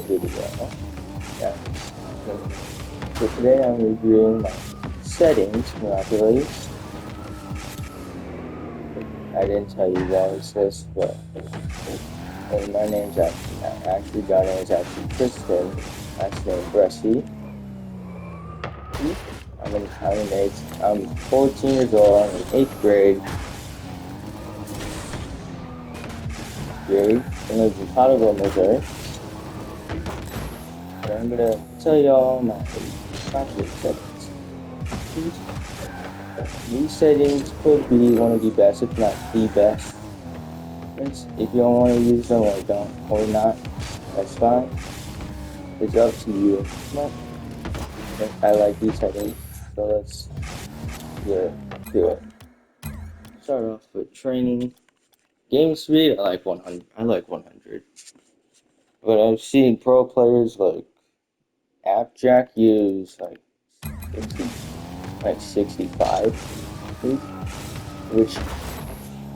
video. Yeah. So today I'm reviewing my settings, miraculously. I didn't tell you guys this, but my name's actually God name is actually Kristen. Last name Bressy. I'm 14 years old. I'm in 8th grade. I live in Potterville, Missouri. And I'm gonna tell y'all my practice settings. These settings could be one of the best, if not the best. If you don't want to use them or not, that's fine. It's up to you. But I like these settings, so let's do it. Start off with training. Game speed, I like 100. I like 100. But I've seen pro players like Appjack use like 65, which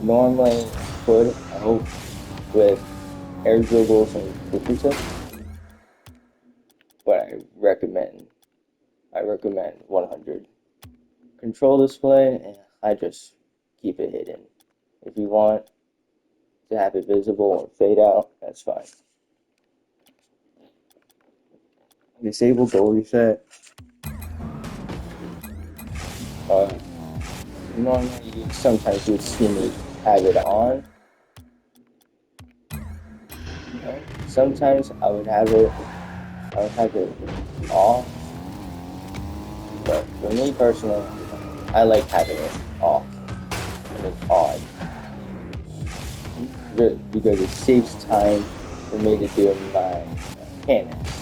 normally could help with air dribbles and cookie tips. But I recommend 100. Control display, I just keep it hidden. If you want to have it visible or fade out, that's fine. Disable goal reset. Normally, sometimes you'd see me have it on. Sometimes I would have it off. But for me personally, I like having it off. It's odd. Because it saves time for me to do my mechanics.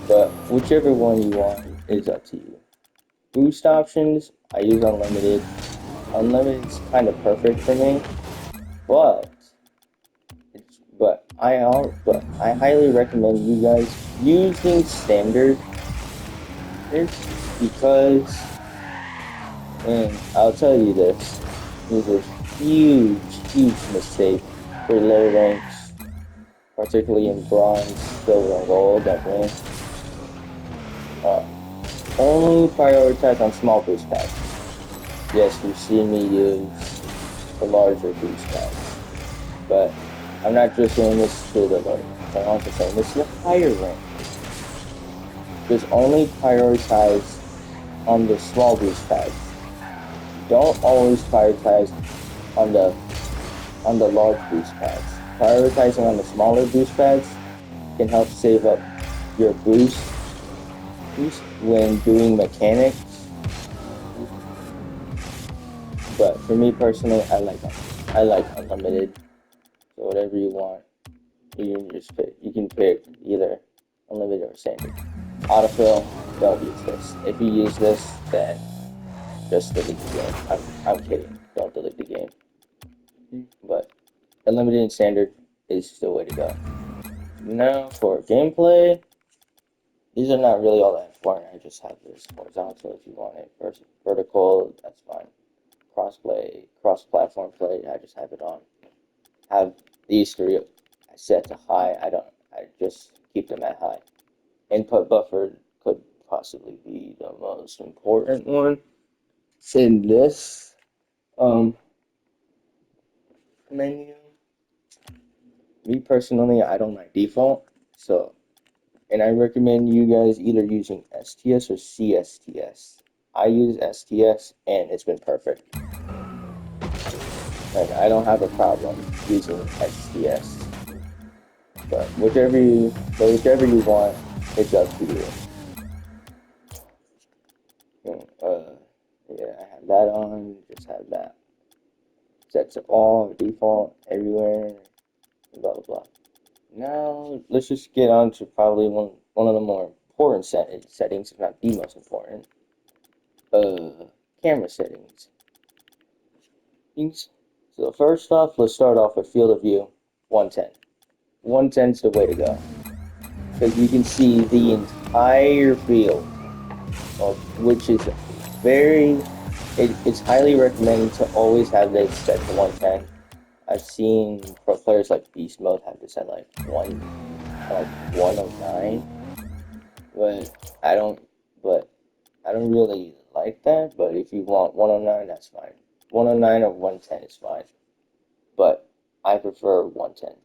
But whichever one you want is up to you. Boost options, I use unlimited. Unlimited's kind of perfect for me, but I highly recommend you guys using standard. Because, and I'll tell you this is a huge mistake for low ranks, particularly in bronze, silver, and gold, definitely. Only prioritize on small boost packs. Yes, you see me use the larger boost packs, but I'm not just saying this to the low. I'm also saying this to the higher rank. Just only prioritize on the small boost pads. Don't always prioritize on the large boost pads. Prioritizing on the smaller boost pads can help save up your boost when doing mechanics. But for me personally, I like unlimited. So whatever you want, you can just pick. You can pick either unlimited or standard. Autofill, don't use this. If you use this, then just delete the game. I'm kidding. Don't delete the game. But unlimited and standard is the way to go. Now for gameplay, these are not really all that important. I just have this horizontal if you want it. Vertical, that's fine. Cross-platform play, I just have it on. Have these three set to high. I just keep them at high. Input buffer could possibly be the most important one in this menu. Me personally, I don't like default, and I recommend you guys either using STS or CSTS. I use STS and it's been perfect. Like, I don't have a problem using STS. But whichever you want, it's up to you. Yeah, I have that on, just have that. Set to all, default, everywhere, blah, blah, blah. Now, let's just get on to probably one of the more important settings, if not the most important. Camera settings. So first off, let's start off with field of view, 110. 110 is the way to go. Because you can see the entire field, which is very it's highly recommended to always have this set to 110. I've seen pro players like Beast Mode have this at like 109, but I don't but I don't really like that. But if you want 109, that's fine. 109 or 110 is fine, but I prefer 110.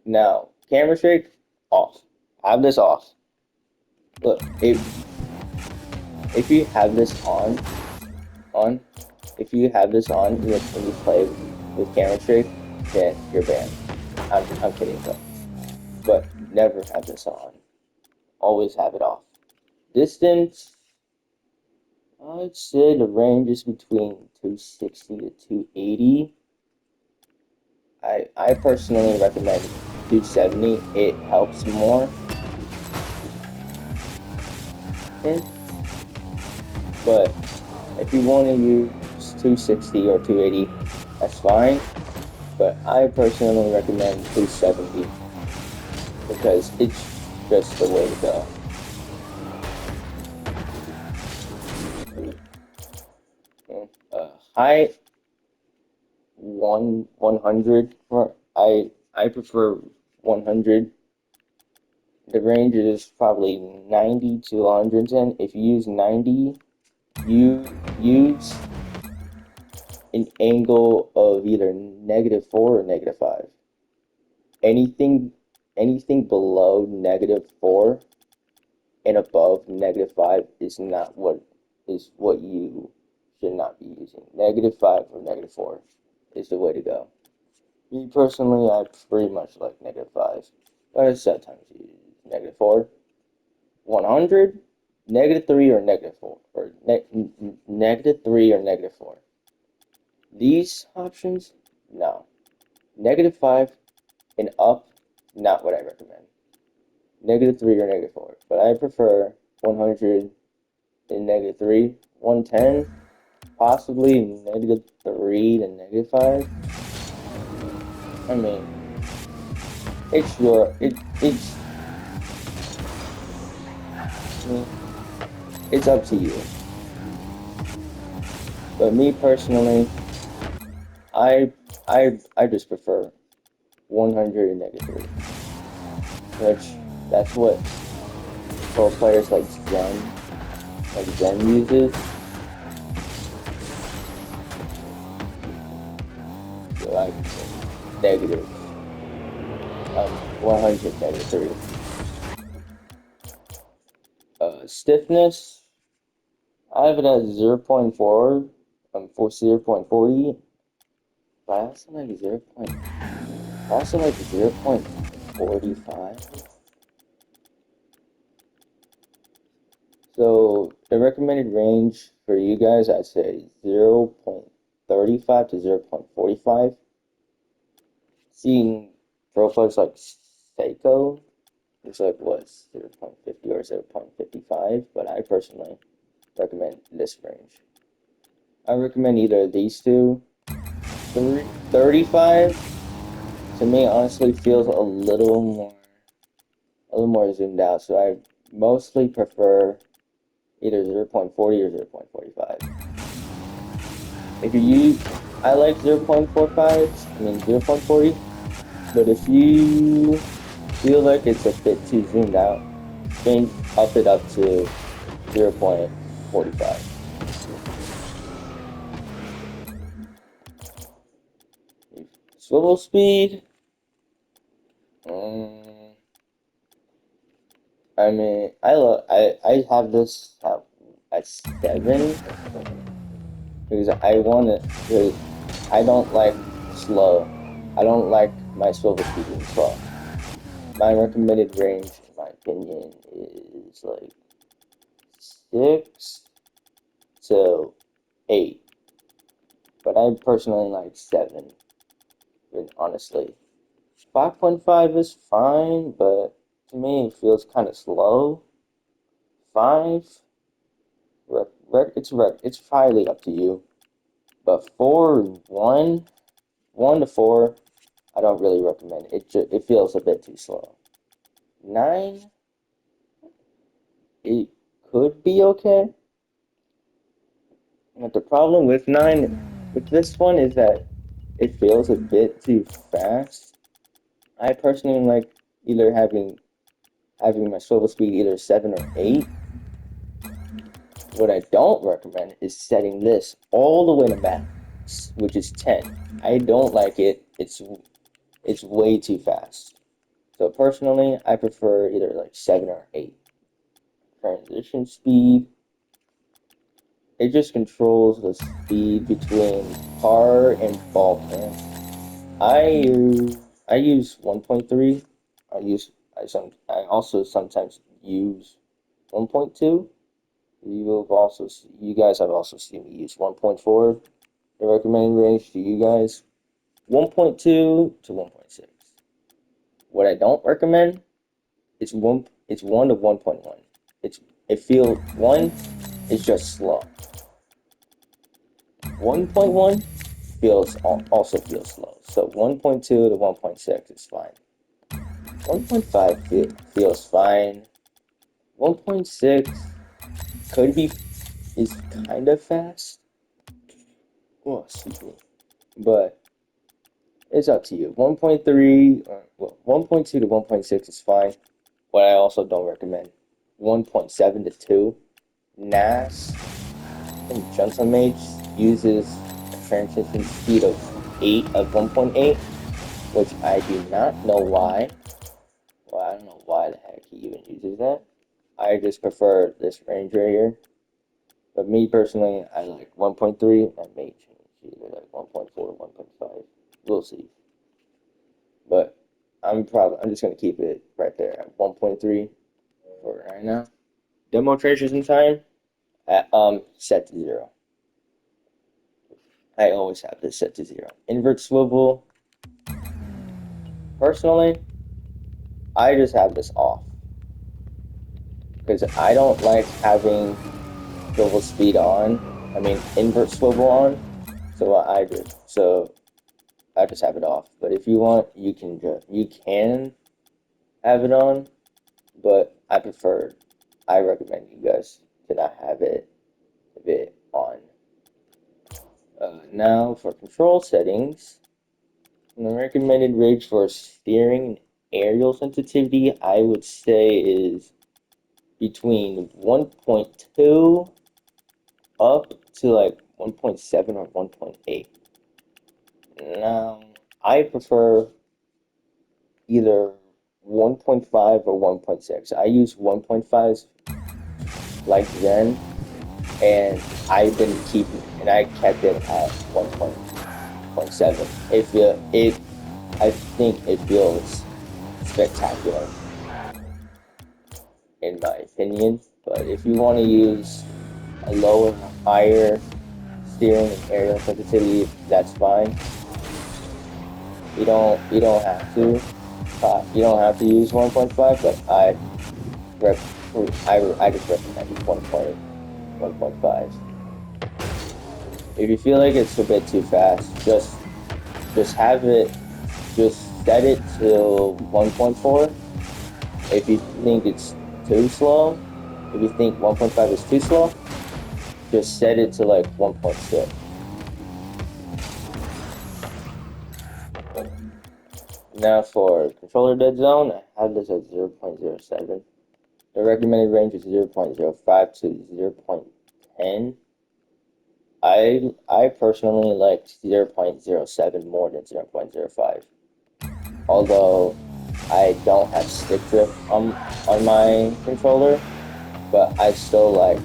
Now, camera shake off. Have this off. Look, if you have this on, if you have this on when you play with camera shake, then you're banned. I'm kidding though. But never have this on. Always have it off. Distance, I'd say the range is between 260 to 280. I personally recommend 270. It helps more. But if you want to use 260 or 280, that's fine. But I personally recommend 270 because it's just the way to go. High 100. I prefer 100. The range is probably 90 to 110. If you use 90, you use an angle of either -4 or -5. Anything anything below -4 and above -5 is what you should not be using. -5 or -4 is the way to go. Me personally, I pretty much like -5, but I sometimes use -4. 100, -3 or -4, or -3 or -4. These options, no. -5 and up, not what I recommend. -3 or -4, but I prefer 100 and -3, 110, possibly -3 to -5. I mean, it's up to you. But me personally, I just prefer 100 and -3, which that's what pro players like Zen uses. So like negative, 100 -3. Stiffness, I have it at 0.4, for 0.40, but I also like 0.45. So the recommended range for you guys, I'd say 0.35 to 0.45. Seeing profiles like Seiko, it's like what, 0.50 or 0.55, but I personally recommend this range. I recommend either these two. 35 to me honestly feels a little more zoomed out, so I mostly prefer either 0.40 or 0.45. If you use, I like 0.45, 0.40, but if you feel like it's a bit too zoomed out, then up it up to 0.45. Swivel speed, I have this at 7 because I don't like slow. I don't like my swivel speed being slow. My recommended range, in my opinion, is like 6 to 8. But I personally like 7, honestly. 5.5 is fine, but to me it feels kind of slow. 5, it's highly up to you. But 4, 1 to 4, I don't really recommend it. It feels a bit too slow. 9, it could be okay. But the problem with 9, with this one, is that it feels a bit too fast. I personally like either having my swivel speed either 7 or 8. What I don't recommend is setting this all the way to max, which is 10. I don't like it. It's way too fast. So personally, I prefer either like 7 or 8. Transition speed, it just controls the speed between car and ball plant. I use 1.3. I also sometimes use 1.2. You guys have also seen me use 1.4. The recommended range to you guys, 1.2 to 1.6. What I don't recommend is 1 to 1.1. It feels 1 is just slow. 1.1 also feels slow. So 1.2 to 1.6 is fine. 1.5 feels fine. 1.6 could be is kind of fast. Oh, excuse me. But it's up to you. 1.3, well, 1.2 to 1.6 is fine. What I also don't recommend, 1.7 to 2. NAS and Jungle Mage uses a transition speed of 8 of 1.8, which I do not know why. Well, I don't know why the heck he even uses that. I just prefer this range right here. But me personally, I like 1.3. I may change either like 1.4 or 1.5. We'll see. But I'm just gonna keep it right there at 1.3 for right now. Demo transition time at set to 0. I always have this set to 0. Invert swivel. Personally, I just have this off because I don't like having swivel speed on. I mean invert swivel on. So I just have it off. But if you want, you can have it on. But I recommend you guys to not have it on. Now for control settings, the recommended range for steering and aerial sensitivity, I would say is between 1.2 up to like 1.7 or 1.8. Now, I prefer either 1.5 or 1.6. I use 1.5 like then, and I kept it at 1.7. I think it feels spectacular in my opinion. But if you want to use a lower, higher steering and aerial sensitivity, that's fine. You don't have to use 1.5, but rec, I just recommend 1.5. If you feel like it's a bit too fast, just have it, just set it to 1.4. If you think it's too slow, if you think 1.5 is too slow, just set it to like 1.6. Now for controller dead zone, I have this at 0.07. The recommended range is 0.05 to 0.10. I personally like 0.07 more than 0.05. Although I don't have stick drift on my controller, but I still like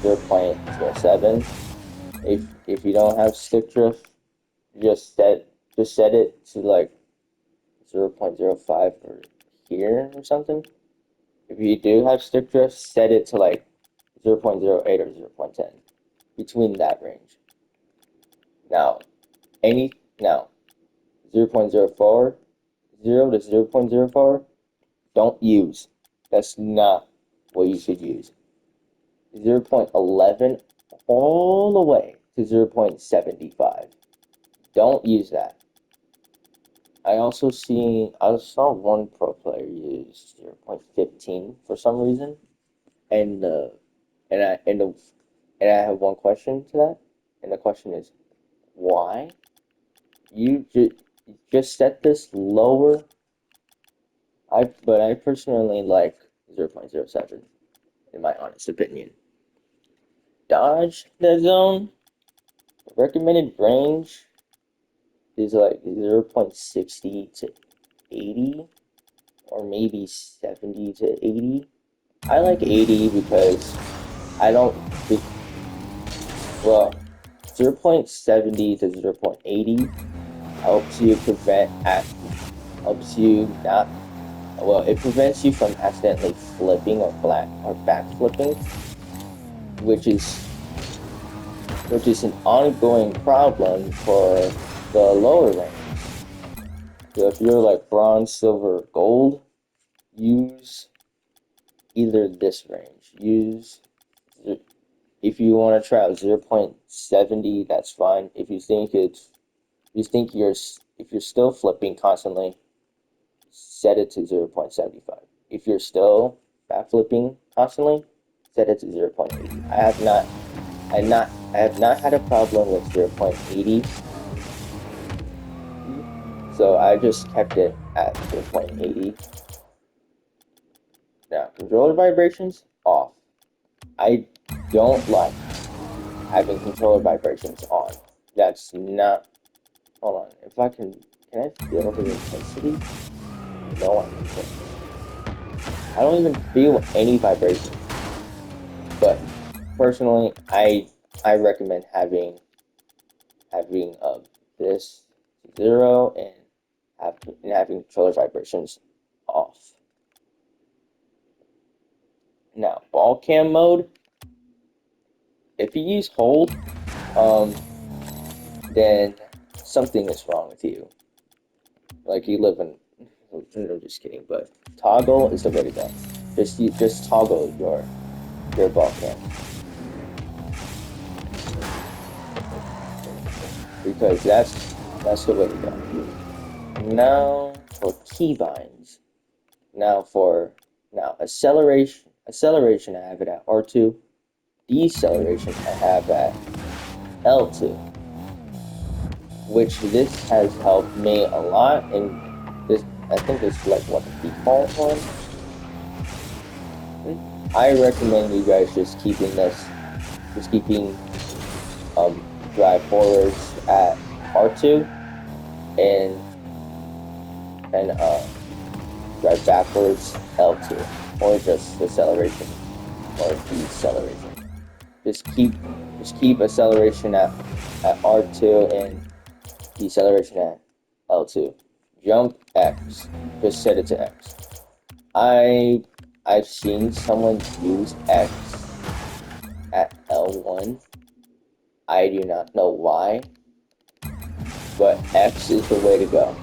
0.07. If you don't have stick drift, just set it to like 0.05 or here or something. If you do have stick drift, set it to like 0.08 or 0.10, between that range. Now, any now 0.04, 0 to 0.04, don't use. That's not what you should use. 0.11 all the way to 0.75. Don't use that. I saw one pro player use 0.15 for some reason, and and I and the And I have one question to that, and the question is, why? You just set this lower. But I personally like 0.07 in my honest opinion. Dodge the zone. Recommended range is like 0.60 to 80, or maybe 70 to 80. I like 80 because I don't, well, 0.70 to 0.80 helps you helps you not, well, it prevents you from accidentally flipping or back flipping, which is an ongoing problem for the lower range. So if you're like bronze, silver, gold, use either this range. If you want to try out 0.70, that's fine. If you're still flipping constantly, set it to 0.75. If you're still back flipping constantly, set it to 0.80. I have not had a problem with 0.80, so I just kept it at 0.80. Now, controller vibrations off. I don't like having controller vibrations on. That's not. Hold on. If I can I feel the intensity? No, I can't. I don't even feel any vibration. But personally, I recommend having this 0 and having controller vibrations off. Now, ball cam mode. If you use hold, then something is wrong with you. Like you live in. I'm just kidding, but toggle is the way to go. Just toggle your ball cam, because that's the way to go. Now for keybinds. Now acceleration I have it at R2. Deceleration I have at L2, which this has helped me a lot, and this I think it's like what the default one. I recommend you guys just keeping drive forwards at R2 and drive backwards L2, or just acceleration or deceleration. Just keep acceleration at R2 and deceleration at L2. Jump X. Just set it to X. I've seen someone use X at L1. I do not know why, but X is the way to go.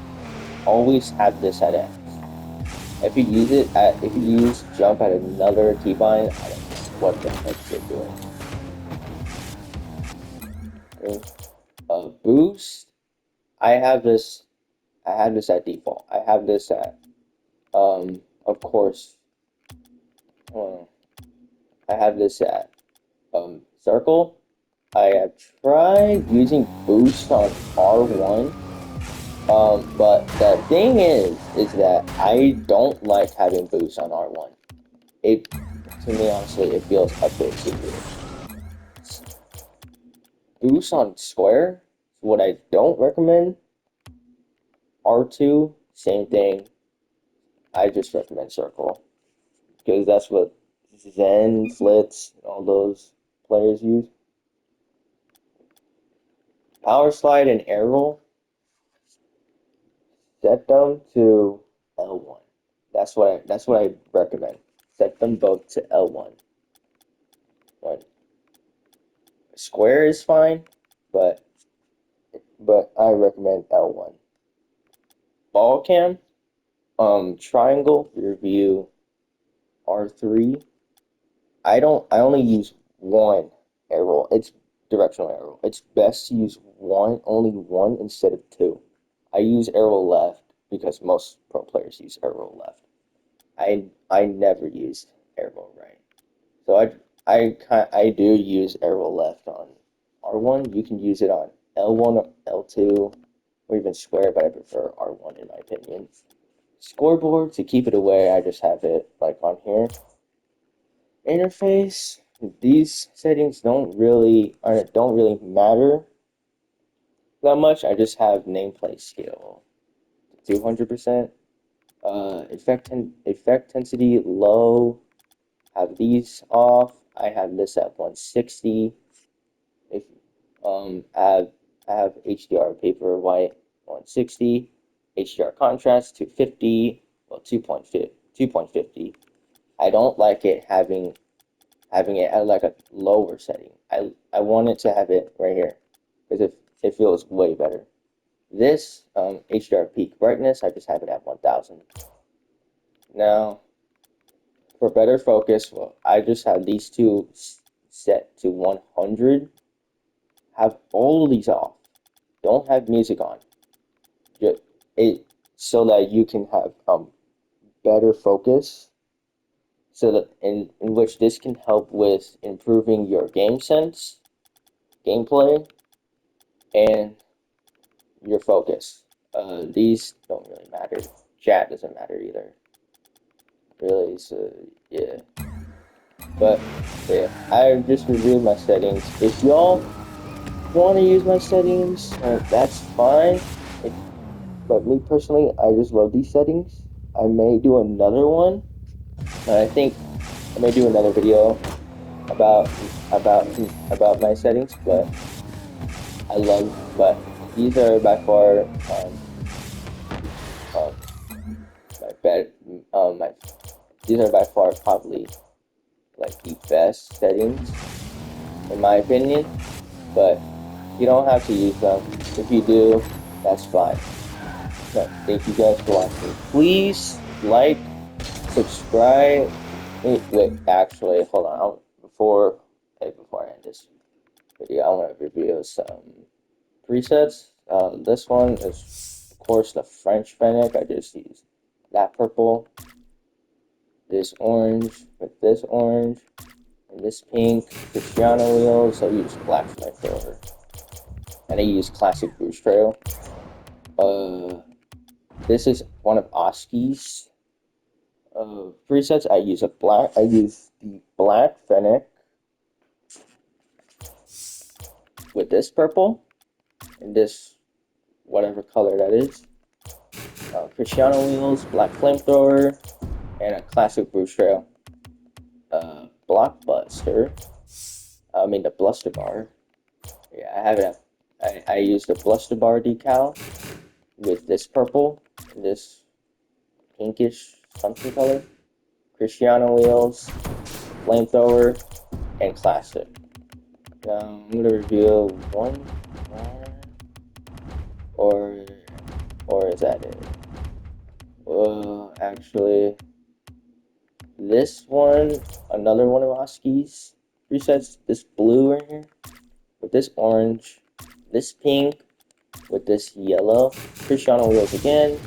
Always have this at X. If you use jump at another keybind, I don't know what the heck you're doing. Boost. I have this at default. I have this at of course. I have this at circle. I have tried using boost on R1. But the thing is that I don't like having boost on R1. To me, honestly, it feels a bit too weird. Boost on square is what I don't recommend. R2, same thing. I just recommend circle, because that's what Zen, Flitz, all those players use. Power slide and air roll, set them to L1. That's what I recommend. Set them both to L1. One. Square is fine, but I recommend L1. Ball cam, triangle, review, R3. I only use one air roll. It's directional air roll. It's best to use only one instead of two. I use air roll left because most pro players use air roll left. I never used air roll right. So I do use arrow left on R1. You can use it on L1 or L2 or even square, but I prefer R1 in my opinion. Scoreboard, to keep it away, I just have it like on here. Interface, these settings don't really matter that much. I just have nameplate scale 200%. Effect intensity low. Have these off. I have this at 160. If I have HDR paper white 160, HDR contrast 250, well 2.50. I don't like it having it at like a lower setting. I want it to have it right here because it feels way better. This HDR peak brightness, I just have it at 1000. Now, for better focus, well, I just have these two set to 100. Have all these off. Don't have music on. Just, it so that you can have better focus. So that in which this can help with improving your game sense, gameplay, and your focus. These don't really matter. Chat doesn't matter either. Really, so yeah. But yeah, I just reviewed my settings. If y'all want to use my settings, that's fine. But me personally, I just love these settings. I may do another one. I think I may do another video about about about my settings. But these are by far um, my best. My these are by far probably like the best settings in my opinion. But you don't have to use them. If you do, that's fine. But thank you guys for watching. Please like, subscribe. Wait, actually, hold on. Before I end this video, I want to review some presets. This one is, of course, the French Fennec. I just used that purple, this orange with this orange, and this pink Cristiano wheels. I use black flamethrower, and I use classic Boost Trail. This is one of Oski's presets. I use the black Fennec with this purple and this whatever color that is. Cristiano wheels, black flamethrower, and a classic Boost Trail. Blockbuster. I mean the Bluster Bar. Yeah, I have it. I use the Bluster Bar decal with this purple and this pinkish something color. Cristiano wheels, flamethrower, and classic. Now I'm gonna review one more, or is that it? Actually, this one, another one of Oski's presets. This blue right here with this orange, this pink with this yellow. Cristiano wheels again,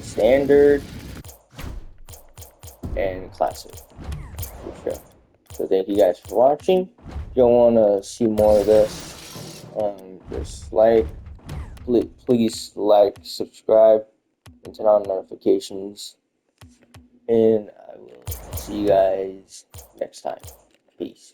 standard, and classic. For sure. So thank you guys for watching. If you want to see more of this, just please like, subscribe, and turn on notifications. And I will see you guys next time. Peace.